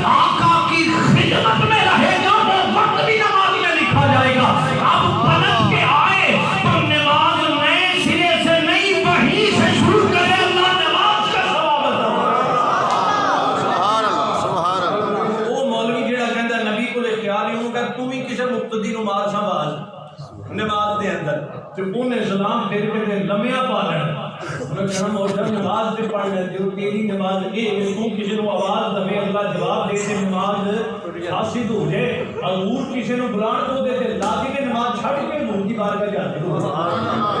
آقا کی خدمت میں رہے گا وہ وقت بھی نماز میں لکھا جائے گا۔ اب پلٹ کے آئے تو نماز نئے سرے سے نہیں وہیں سے شروع کرے، اللہ نماز کا ثواب عطا فرمائے۔ وہ مولوی جڑا کہندا نبی کو خیال ہی ہوں کہ تو بھی کسے مقتدی نو مار سنبھال نماز دے اندر تے انہیں سلام پھر کے لمیا پا لینا، انہیں کہنا موجود نماز دے پڑھ لے جو تیری نماز اے تو کسی نو آواز دے اللہ جواب دے تے نماز حاصل ہو جائے۔ حضور کسی نو بلان کو دے تے لازم نماز چھڑ کے حضور کی بارگاہ جاتے ہو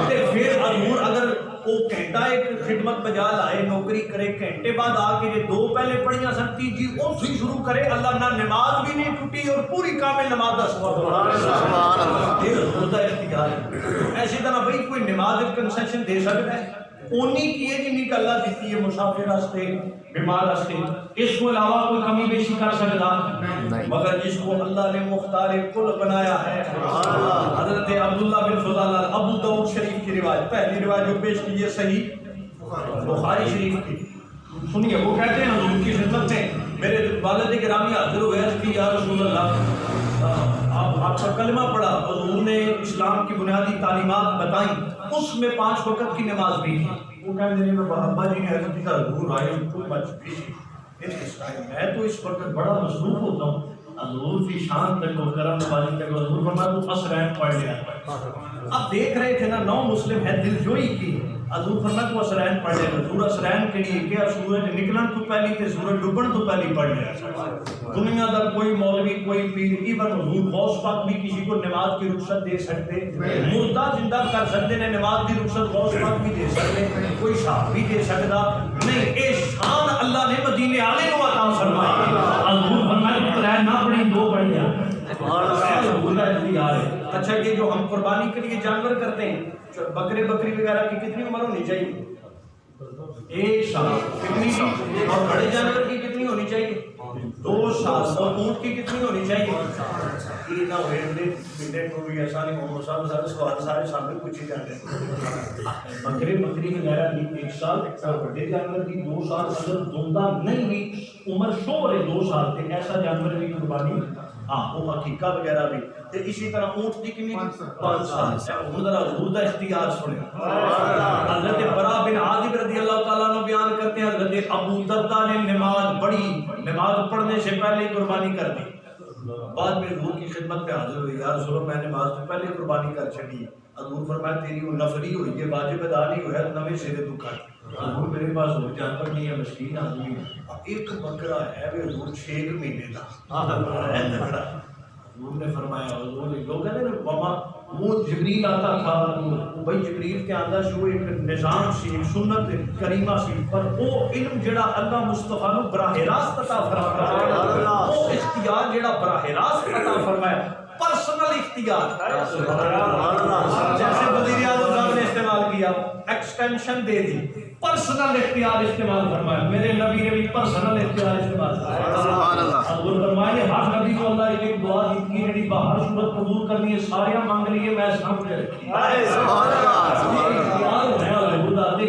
تے پھر حضور اگر وہ گھنٹہ ایک خدمت بجا لائے نوکری کرے گھنٹے بعد آ کے یہ دو پہلے پڑھیاں سن تیجی ان سے شروع کرے، اللہ نہ نماز بھی نہیں ٹوٹی اور پوری کامل نماز دا ثواب پھر حضور دا اختیار ہے۔ ایسی طرح بھائی کوئی نماز کنسیشن دے سکتا ہے اونی کی ہے جنی کہ اللہ دیتی ہے مسافر راستے بیمار راستے، اس کو علاوہ کوئی کمی بیشی کر سکتا مگر جس کو اللہ نے مختار کل بنایا ہے۔ حضرت عبداللہ بن فضالہ ابو داؤد شریف کی روایت، پہلی روایت جو پیش کیجئے صحیح بخاری شریف کی سنیے، وہ کہتے ہیں حضور کی خدمت میں میرے والد گرامی حاضر ہوئے کہ یا رسول اللہ آپ کا کلمہ پڑھا، حضور نے اسلام کی بنیادی تعلیمات بتائیں، اس میں 5 وقت کی نماز بھی تھی۔ وہ کہنے میں ابا جی نے عرض کیا حضور آئے ٹو مچ بزی، میں تو اس وقت بڑا مصروف ہوتا ہوں، حضور کی شان تک و کرم نوازی تک حضور فرمایا تو اسرائیل پڑھ لیا۔ اب دیکھ رہے تھے نا 9 مسلم ہے دل جوئی کی، حضور فرمایا تو اسرائیل پڑھ لیا۔ حضور اسرائیل کے لیے کیا سورج نکلن تو پہلی تے سورج ڈوبن تو پہلی پڑھ لیا۔ دنیا دا کوئی مولوی کوئی پیر ایون حضور غوث پاک بھی کسی کو نماز کی رخصت دے سکتے، مردہ زندہ کر سکتے نے نماز کی رخصت غوث پاک بھی دے سکتے، کوئی شاہ بھی دے سکتا نہیں۔ اے شان اللہ نے مدینے والے کو عطا فرمائی۔ حضور فرمایا تو رہ نہ پڑھی 2 پڑھ لیا۔ اچھا یہ جو ہم قربانی کے لیے جانور کرتے ہیں بکری وغیرہ کی کتنی عمر ہونی چاہیے؟ 1 سال۔ کتنی؟ اور بڑے جانور کی کتنی ہونی چاہیے؟ 2 سال۔ اور اونٹ کی کتنی ہونی چاہیے؟ یہ نہ ہوئے بیٹے کو بھی ایسا نہیں ہو سارے سوال سارے سامنے پوچھے جاتے ہیں۔ بکری وغیرہ کی 1 سال، اور بڑے جانور کی 2 سال۔ اگر دندہ نہیں ہوئی عمر شو ہے 2 سال تک ایسا جانور بھی قربانی وہ عقیقہ وغیرہ بھی۔ اسی طرح اونٹ کی کتنی 5 سال۔ ذرا حضور دا اختیار سنیں۔ حضرت برا بن عازب رضی اللہ تعالیٰ عنہ بیان کرتے ہیں حضرت ابو درداء نے نماز پڑھنے سے پہلے قربانی کر دی، بعد میں حضور کی خدمت پہ حاضر ہوئی، یا رسول اللہ میں نماز سے پہلے قربانی کر چھڑی۔ حضور فرمایا تیری وہ نفلی ہوئی ہے، واجب ادا نہیں ہوا، نویں سرے تو کر۔ حضور میرے پاس اور جانور نہیں ہے، مسکین آدمی ہے، ایک بکرا ہے حضور 6 مہینے کا ہے تگڑا۔ حضور نے فرمایا حضور لوگ کہتے ہیں بابا وہ جبریل آتا تھا، بھائی جبریل کے آندہ شو ایک نظام سی سنت کریمہ سی، پر وہ علم جڑا اللہ مصطفیٰ نو براہ راست عطا فرمایا، وہ اختیار جڑا براہ راست عطا فرمایا، پرسنل اختیار، جیسے وزیر اعظم صاحب نے استعمال کیا ایکسٹینشن دے دی، پرسنل اختیار استعمال فرمایا۔ میرے نبی نے بھی پرسنل اختیار استعمال فرمایا۔ حضور فرمایا ہر نبی کو اللہ ایک دعا دیتی ہے جڑی باہر صورت قبول کرنی ہے، سارے مانگ لیے میں سامنے رکھی۔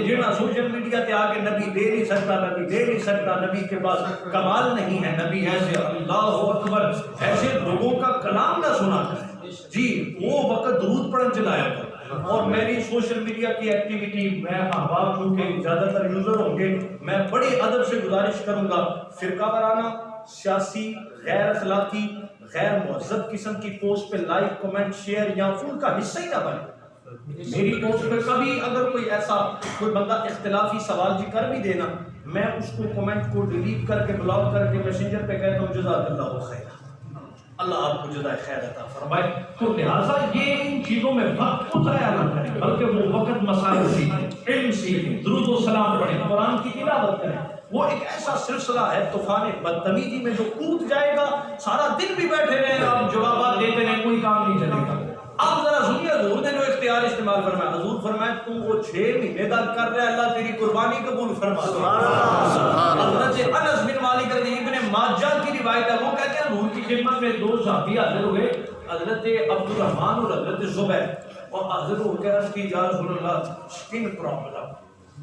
جڑا سوشل میڈیا تے آ کے نبی دے نہیں سکتا، نبی کے پاس کمال نہیں ہے، نبی ایسے اللہ اکبر ایسے لوگوں کا کلام نہ سنا کر جی وہ وقت درود پڑھن چلایا کر۔ اور میری سوشل میڈیا کی ایکٹیویٹی میں احباب چونکہ زیادہ تر یوزر ہوں گے، میں بڑے ادب سے گزارش کروں گا فرقہ وارانہ، سیاسی، غیر اخلاقی، غیر مہذب قسم کی پوسٹ پہ لائک کمنٹ شیئر یا ان کا حصہ ہی نہ بنے۔ میری پوسٹ پہ کبھی اگر کوئی بندہ اختلافی سوال جی کر بھی دینا، میں اس کو کمنٹ کو ڈیلیٹ کر کے بلاک کر کے میسنجر پہ کہتا ہوں جزاک اللہ خیر، اللہ آپ کو جزائے خیر عطا فرمائے. تو لہٰذا یہ ان چیزوں میں وقت کو ضائع نہ کریں بلکہ وہ وقت مسائل سیکھیں, علم سیکھیں, درود و سلام پڑھیں, قرآن کی تلاوت کریں. وہ ایک ایسا سلسلہ ہے طوفان بدتمیزی میں جو کود جائے گا, سارا دن بھی بیٹھے رہے آپ جوابات دیتے رہے, کوئی کام نہیں چلے گا. آپ ذرا سنیے حضور نے جو اختیار استعمال فرمایا. حضور فرمایا تم وہ 6 مہینے تک کر رہے, اللہ تیری قربانی قبول فرما. حضرت انس بن مالک رضی ابن ماجہ کی روایت ہے, وہ کہتے ہیں حضور کی خدمت میں 2 صحابی حاضر ہوئے, حضرت عبد الرحمن اور حضرت زبیر, اور حاضر ہو کے عرض کی یا رسول اللہ اسکن پرابلم,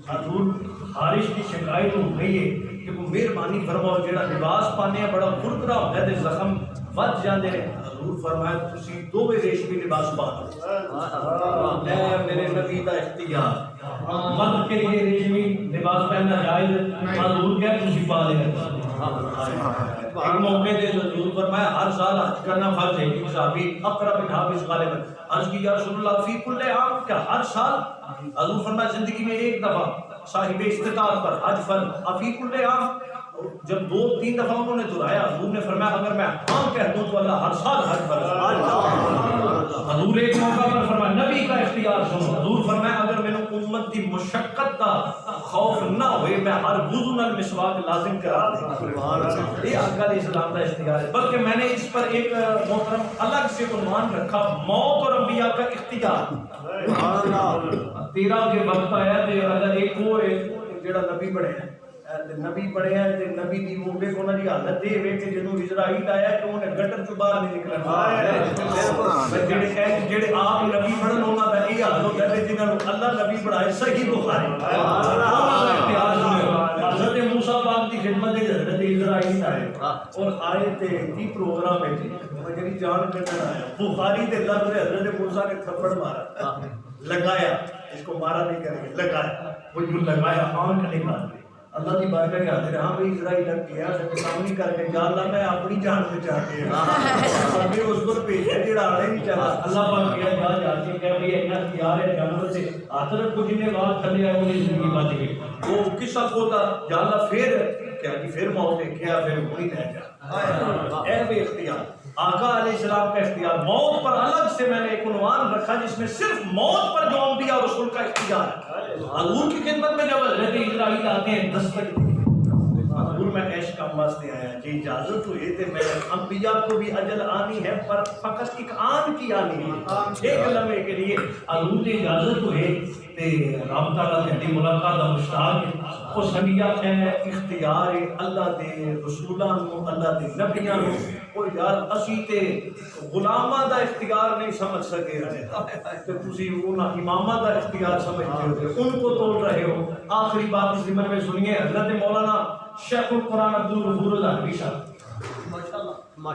حضور خارش کی شکایت ہو گئی ہے کہ وہ مہربانی فرماؤ جڑا لباس پانے بڑا خردرا ہوتا ہے تے زخم بچ جاندے نے. حضور فرمایا تسی 2 ریشمی لباس پا لو, اے میرے نبی دا اختیار, مرد کے لیے ریشمی لباس پہننا جائز ہے, حضور کہہ تسی پا لے. ایک موقع دے حضور فرمایا ہر سال حج کرنا فرض ہے. ایک صحابی اقرا بن حابس غالباً عرض کی یا رسول اللہ فی کل عام, کیا ہر سال؟ حضور فرمایا زندگی میں ایک دفعہ صاحب استطاعت پر حج فرض, افی کل عام. جب 2-3 دفعہ انہوں نے دہرایا, حضور نے فرمایا اگر میں عام کہہ دوں تو اللہ ہر سال حج فرض. حضور ایک موقع پر فرمایا نبی کا اختیار سنو, حضور فرمایا اگر میں نے امت کی مشقت کا خوف نہ ہوئے میں ہر وضو نال مسواک لازم کرا دیں. یہ آقا علیہ السلام کا اختیار ہے. بلکہ میں نے اس پر ایک محترم الگ سے عنوان رکھا, موت اور انبیاء کا اختیار. 13 کے وقت آیا تے اگر ایک وہ جڑا نبی بڑے ہیں, نبی بڑے ہیں تے نبی دی وہ ویکھو انہاں دی حالت دے ویکھ کے جدوں اسرائیل آیا کہ انہیں گٹر چوں باہر نہیں نکلنا. جڑے آپ نبی بڑھن انہاں دا یہ حال ہوندا ہے جنہاں نوں اللہ نبی بڑھائے. صحیح بخاری حضرت موسیٰ پاک کی خدمت میں حضرت اسرائیل آئے اور آئے تے کی پروگرام ہے جی جان کرنا آیا. بخاری تے لفظ حضرت موسیٰ نے تھپڑ مارا, لگایا, اس کو مارا نہیں کریں گے, لگایا, وہ جو لگایا آنکھ نہیں مارتے. اللہ کی بارگاہ کے حاضر ہاں بھائی اسرائیل لگ گیا سامنے کر کے یا اللہ میں اپنی جان بچا کے ابھی اس کو بھیجا جڑا آنے نہیں چلا. اللہ پاک کیا جا کے کہ بھائی اینا اختیار ہے جانور سے ہاتھ رکھو, جن نے بات کھلے آئے انہیں زندگی بچ گئی. وہ قصہ ہوتا یا اللہ پھر کیا کہ پھر موت نے کیا پھر وہی رہ جا. اے بے اختیار آقا علیہ السلام کا اختیار. موت پر الگ سے میں نے ایک عنوان رکھا جس میں صرف موت پر جو انبیاء اور رسول کا اختیار ہے. حضور کی خدمت میں جب حضرت اسرائیل آتے ہیں دستک حضور میں عیش کا واسطے آیا جی اجازت ہوئی تے میں انبیاء کو بھی اجل آنی ہے پر فقط ایک آن کی آنی ہے, ایک لمحے کے لیے. حضور کی اجازت ہوئے تے رب تعالیٰ کی ملاقات دا مشتاق ہے. اس انبیاء ہے اختیار اللہ دے رسولاں نو, اللہ دے نبیاں نو. او یار اسی تے غلاماں دا اختیار نہیں سمجھ سکے تے تسی انہاں اماماں دا اختیار سمجھتے ہو, ان کو توڑ رہے ہو. آخری بات اس ضمن میں سنیے, حضرت مولانا شیخ القرآن عبدالغفور الحنفی صاحب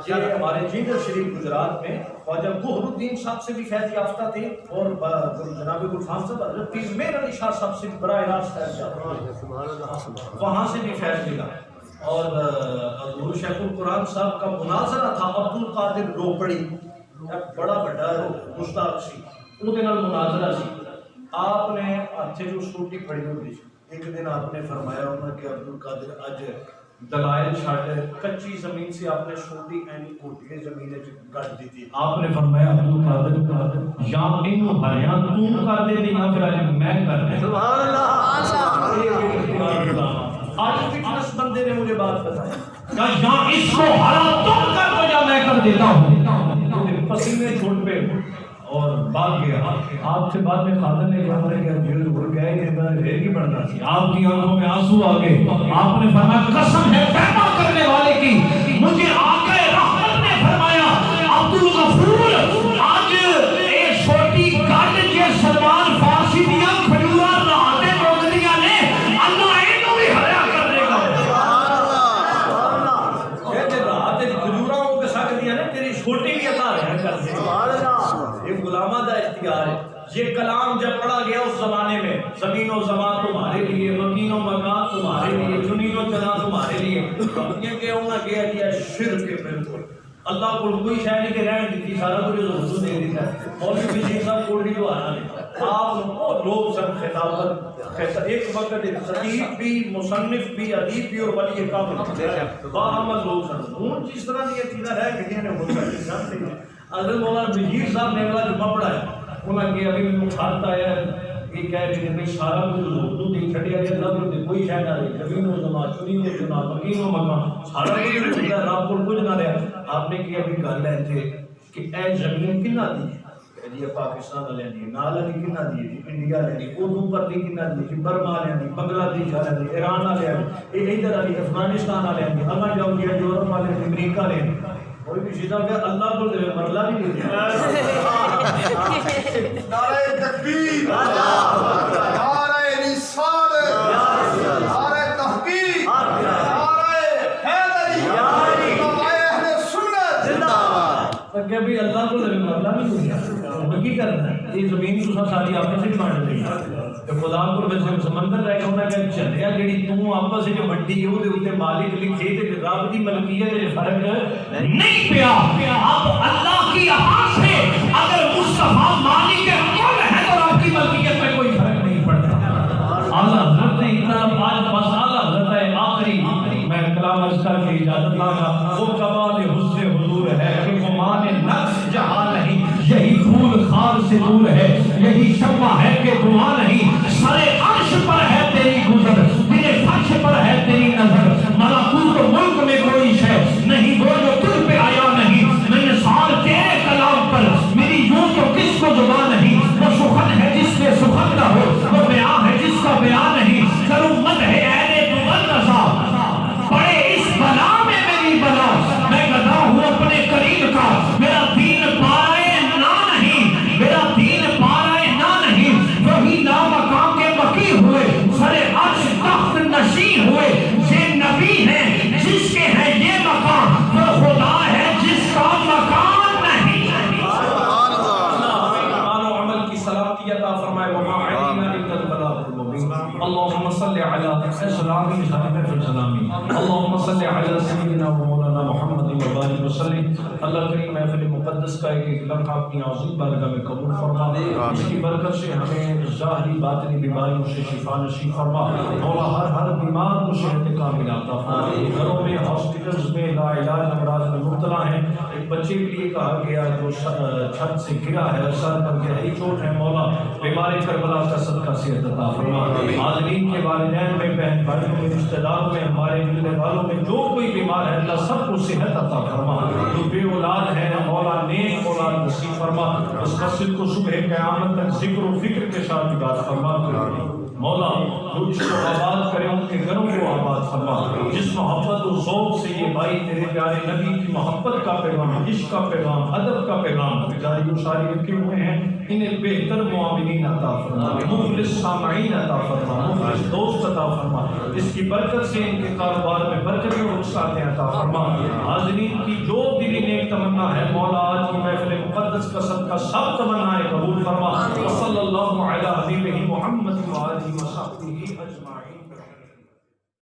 یہ ہمارے جنگر شریف گجرات میں خواجہ گوہر الدین صاحب سے بھی فیض یافتہ تھے اور جناب گلفام صاحب حضرت پیر مہر علی شاہ صاحب سے براہ راست فیض یافتہ, وہاں سے بھی فیض ملا. اور حضور شیخ القرآن صاحب کا مناظرہ تھا عبد القادر روپڑی, بڑا بڑا مشتاق سی, وہ مناظرہ سی. آپ نے ہاتھ جو سوٹی پڑی ہوئی سی, ایک دن آپ نے فرمایا ہونا کہ عبد القادر اج دلائل چھاڑ کچی زمین سے آپ نے چھوٹی اینی کوٹی زمین گٹ دی تھی. آپ نے فرمایا عبد القادر یا انو ہریاں تو کر دے دی یا پھر اج میں کر دے. سبحان اللہ. آج فٹنس بندے نے مجھے بات بتایا کہ یا اس کو ہرا تم کر دو یا میں کر دیتا ہوں. پسینے چھوٹ پہ اور بھاگ گیا. آپ سے بعد میں خادم نے کہا کہ جیل اڑ گئے یہ پھر کی پڑنا تھی. آپ کی آنکھوں میں آنسو آ گئے. آپ نے فرمایا قسم ہے پیدا کرنے والے کی, مجھے آقا رحمت نے فرمایا عبدالغفور آج ایک چھوٹی گھٹ کے سلمان فارسی دیا کھجورا راتے موگلیاں نے اللہ اینو بھی ہریا کر دے گا. کہتے رات کھجورا ہو کے سکھ دیا نا تیری چھوٹی بھی عطا رہا کر دے. یہ غلامہ دا اختیار ہے. یہ کلام جب پڑھا گیا اس زمانے میں, زمین و زمان تمہارے لیے, مکین و مکان تمہارے لیے, چنین و چنا تمہارے لیے. یہ کہ انہوں نے کہا شرک ہے بالکل. اللہ کو کوئی شاید نہیں کہ رہن دیتی, سارا کچھ حضور دے دیتا ہے. مولوی بھی صاحب کوڑی جو آنا نہیں, آپ لوگ سن خطابت ایک وقت خطیب بھی مصنف بھی ادیب بھی اور ولی کامل باعمل لوگ سن ہوں جس طرح یہ چیزیں رہ گئی ہیں ہو سکتی جانتے ہیں حضرت مولانا بشیر صاحب نے اگلا جمعہ پڑھا ہے انہوں نے ابھی میں کھاتا ہے یہ کہہ رہے ہیں سارا کچھ اردو دی چھڑیا گیا رب نے کوئی شے نہ رہی زمین و زمان چنی و چنا مکین و مکان سارا کچھ ہوتا ہے رب کو کچھ نہ رہا آپ نے کیا بھی گل ہے تھے کہ اے زمین کنا دی ہے جی پاکستان والے دی نال دی کنا دی جی انڈیا والے دی اردو پر دی کنا دی جی برما والے دی بنگلہ دیش والے دی ایران والے دی ادھر والی افغانستان والے دی اگا جاؤ گیا یورپ والے دی امریکہ والے کوئی بھی چیزاں کہ اللہ کو دے مرلا بھی نہیں دیا نعرہ تکبیر نعرہ رسالت نعرہ تحقیق نعرہ حیدری نعرہ اہل سنت زندہ باد کہ بھی اللہ کو دے مرلا بھی نہیں دیا وہ کی کرنا ہے یہ زمین تو ساری آپس میں بانٹ دی تے خدا کو ویسے سمندر رہ کے انہاں کہ چلیا جڑی تو آپس میں وڈی ہے دے اوتے مالک لکھے تے رب دی ملکیت وچ فرق نہیں پیا اب اللہ کی عطا سے اگر مصطفیٰ مالک کل ہے تو آپ کی ملکیت میں کوئی فرق نہیں پڑتا اعلیٰ حضرت نے اتنا آج بس اعلیٰ حضرت ہے آخری میں کلام عرض کر کے اجازت مانگا وہ کمال حسن حضور ہے کہ گمان نفس جہاں نہیں یہی پھول خار سے دور ہے یہی شمع ہے کہ دعا نہیں سرے عرش پر ہے تیری گزر تیرے فرش پر ہے تیری نظر ملکوت و ملک میں کوئی شے نہیں وہ جو تجھ پہ آیا نہیں میں نے سار تیرے کلام پر میری یوں تو کس کو زبان نہیں وہ سخن ہے جس کے سخن نہ ہو وہ بیان ہے جس کا بیان نہیں ضرورت ہے اہل دول رضا پڑے اس بلا میں میری بلا میں گدا ہوں اپنے قریب کا میرا دین پائے نہ نہیں میرا دین پائے نہ نہیں وہی لامقام کے بقی ہوئے سر عرش تخت نشین ہوئے یہ نبی ہیں جس کے ہیں یہ مقام وہ خدا ہے جس کا مکان نہیں عمل کی سلامتی عطا فرمائے وما علینا الا البلاغ المبین اللهم صل على سلامی حضرت السلامی اللهم صل على سیدنا و مولانا محمد و بارک وسلم اللہ کریم محفل مقدس کا ایک لمحہ اپنی عظیم بارگاہ میں قبول فرما اس کی برکت سے ہمیں ظاہری باطنی بیماریوں سے شفا نصیب فرما مولا ہر بیمار کو صحت کاملہ عطا فرما گھروں میں ہاسپٹلز میں لا علاج امراض میں مبتلا ہیں ایک بچے کے لیے کہا گیا جو چھت سے گرا ہے سر پر گہری چوٹ ہے مولا بیمار کربلا کا صدقہ صحت عطا فرما حاضرین کے والدین میں بہن بھائیوں میں رشتہ داروں میں ہمارے ملنے والوں میں جو کوئی بیمار ہے اللہ سب کو صحت عطا فرما جو بے اولاد ہے مولا نیک اولاد نصیب فرما اس مسجد کو صبح قیامت تک ذکر و فکر کے ساتھ عبادت فرما مولا جو اس کو آباد کرے ان کے گھروں کو آباد فرما جس محبت و ذوق سے یہ بھائی تیرے پیارے نبی کی محبت کا پیغام عشق کا پیغام ادب کا پیغام جاری و ساری رکھے ہوئے ہیں انہیں بہتر معاملین عطا فرما مخلص سامعین عطا فرما مخلص دوست عطا فرما اس کی برکت سے ان کے کاروبار میں برکتیں اور رخصتیں عطا فرما حاضرین کی جو دلی نیک تمنا ہے مولا آج کی محفل مقدس کا صدقہ سب تمنائیں قبول فرما صلی اللہ علیہ حبیبہ محمد و آلہ وصحبہ اجمعین.